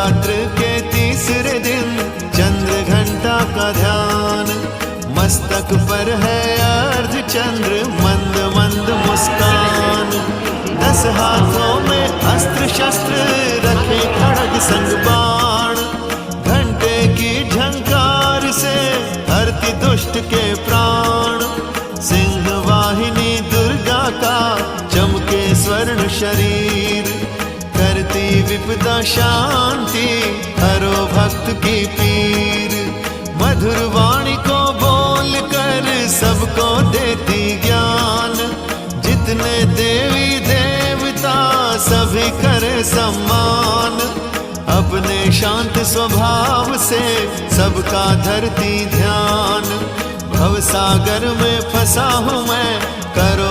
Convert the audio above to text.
नवरात्र के तीसरे दिन चंद्र घंटा का ध्यान, मस्तक पर है अर्ध चंद्र मंद मंद मुस्कान। 10 हाथों में अस्त्र शस्त्र रखे खड़ग संग बाण, घंटे की झंकार से हरती दुष्ट के प्राण। सिंह वाहिनी दुर्गा का चमके स्वर्ण शरीर, करती विपदा शांति हरो भक्त की पीर। मधुर वाणी को बोल कर सबको देती ज्ञान, जितने देवी देवता सभी करे सम्मान। अपने शांत स्वभाव से सबका धरती ध्यान, भवसागर में फंसा हूँ मैं, करो